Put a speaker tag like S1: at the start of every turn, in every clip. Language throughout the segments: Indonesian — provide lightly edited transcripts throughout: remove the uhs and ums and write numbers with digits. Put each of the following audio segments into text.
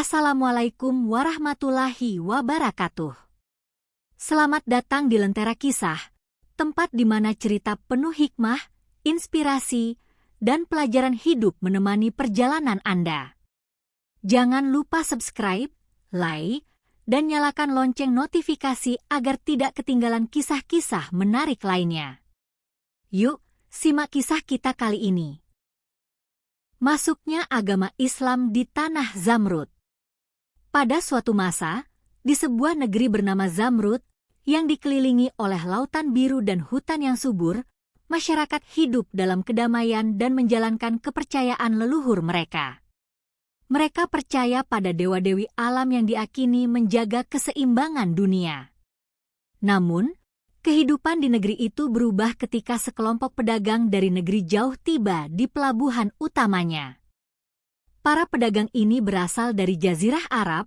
S1: Assalamualaikum warahmatullahi wabarakatuh. Selamat datang di Lentera Kisah, tempat di mana cerita penuh hikmah, inspirasi, dan pelajaran hidup menemani perjalanan Anda. Jangan lupa subscribe, like, dan nyalakan lonceng notifikasi agar tidak ketinggalan kisah-kisah menarik lainnya. Yuk, simak kisah kita kali ini. Masuknya agama Islam di tanah Zamrud. Pada suatu masa, di sebuah negeri bernama Zamrud, yang dikelilingi oleh lautan biru dan hutan yang subur, masyarakat hidup dalam kedamaian dan menjalankan kepercayaan leluhur mereka. Mereka percaya pada dewa-dewi alam yang diakini menjaga keseimbangan dunia. Namun, kehidupan di negeri itu berubah ketika sekelompok pedagang dari negeri jauh tiba di pelabuhan utamanya. Para pedagang ini berasal dari Jazirah Arab,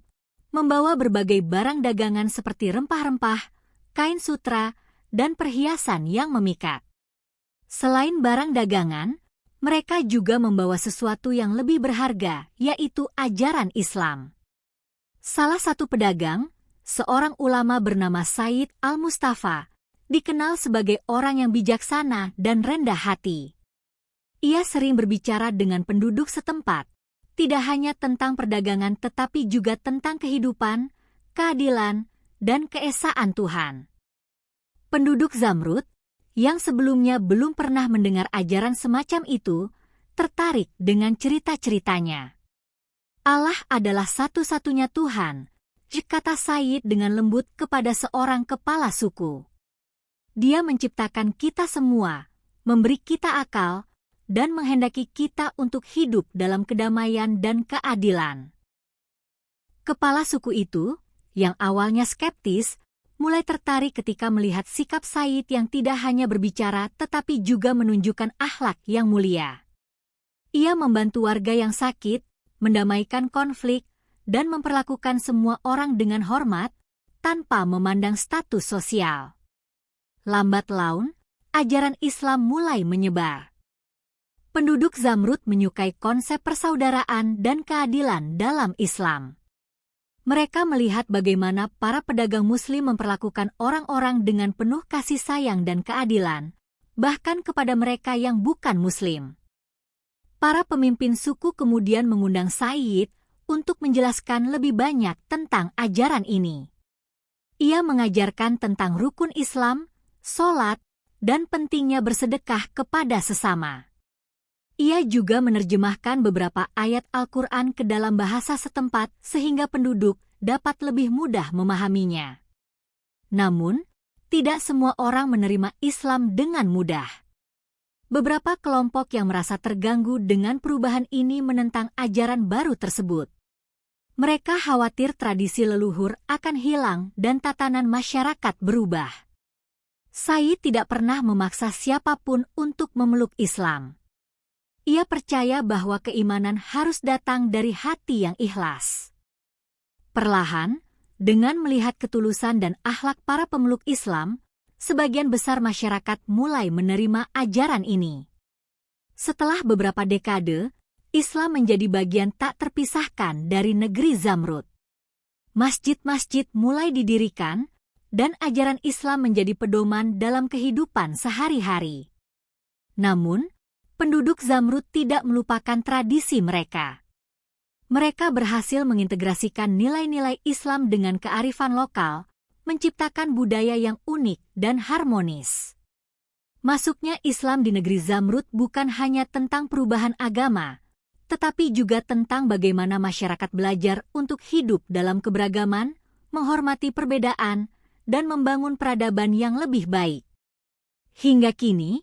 S1: membawa berbagai barang dagangan seperti rempah-rempah, kain sutra, dan perhiasan yang memikat. Selain barang dagangan, mereka juga membawa sesuatu yang lebih berharga, yaitu ajaran Islam. Salah satu pedagang, seorang ulama bernama Said Al-Mustafa, dikenal sebagai orang yang bijaksana dan rendah hati. Ia sering berbicara dengan penduduk setempat, tidak hanya tentang perdagangan tetapi juga tentang kehidupan, keadilan, dan keesaan Tuhan. Penduduk Zamrud, yang sebelumnya belum pernah mendengar ajaran semacam itu, tertarik dengan cerita-ceritanya. Allah adalah satu-satunya Tuhan, kata Said dengan lembut kepada seorang kepala suku. Dia menciptakan kita semua, memberi kita akal, dan menghendaki kita untuk hidup dalam kedamaian dan keadilan. Kepala suku itu, yang awalnya skeptis, mulai tertarik ketika melihat sikap Said yang tidak hanya berbicara tetapi juga menunjukkan akhlak yang mulia. Ia membantu warga yang sakit, mendamaikan konflik, dan memperlakukan semua orang dengan hormat, tanpa memandang status sosial. Lambat laun, ajaran Islam mulai menyebar. Penduduk Zamrud menyukai konsep persaudaraan dan keadilan dalam Islam. Mereka melihat bagaimana para pedagang Muslim memperlakukan orang-orang dengan penuh kasih sayang dan keadilan, bahkan kepada mereka yang bukan Muslim. Para pemimpin suku kemudian mengundang Said untuk menjelaskan lebih banyak tentang ajaran ini. Ia mengajarkan tentang rukun Islam, sholat, dan pentingnya bersedekah kepada sesama. Ia juga menerjemahkan beberapa ayat Al-Quran ke dalam bahasa setempat sehingga penduduk dapat lebih mudah memahaminya. Namun, tidak semua orang menerima Islam dengan mudah. Beberapa kelompok yang merasa terganggu dengan perubahan ini menentang ajaran baru tersebut. Mereka khawatir tradisi leluhur akan hilang dan tatanan masyarakat berubah. Said tidak pernah memaksa siapapun untuk memeluk Islam. Ia percaya bahwa keimanan harus datang dari hati yang ikhlas. Perlahan, dengan melihat ketulusan dan akhlak para pemeluk Islam, sebagian besar masyarakat mulai menerima ajaran ini. Setelah beberapa dekade, Islam menjadi bagian tak terpisahkan dari negeri Zamrud. Masjid-masjid mulai didirikan, dan ajaran Islam menjadi pedoman dalam kehidupan sehari-hari. Namun, penduduk Zamrud tidak melupakan tradisi mereka. Mereka berhasil mengintegrasikan nilai-nilai Islam dengan kearifan lokal, menciptakan budaya yang unik dan harmonis. Masuknya Islam di negeri Zamrud bukan hanya tentang perubahan agama, tetapi juga tentang bagaimana masyarakat belajar untuk hidup dalam keberagaman, menghormati perbedaan, dan membangun peradaban yang lebih baik. Hingga kini,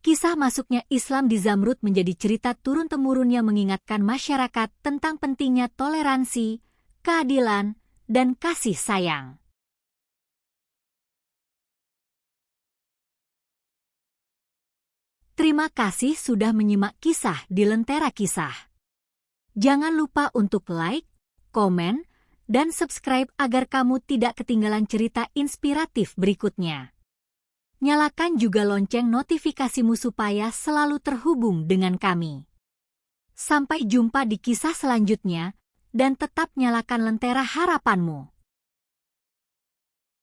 S1: kisah masuknya Islam di Zamrud menjadi cerita turun-temurun yang mengingatkan masyarakat tentang pentingnya toleransi, keadilan, dan kasih sayang. Terima kasih sudah menyimak kisah di Lentera Kisah. Jangan lupa untuk like, komen, dan subscribe agar kamu tidak ketinggalan cerita inspiratif berikutnya. Nyalakan juga lonceng notifikasimu supaya selalu terhubung dengan kami. Sampai jumpa di kisah selanjutnya. dan tetap nyalakan lentera harapanmu.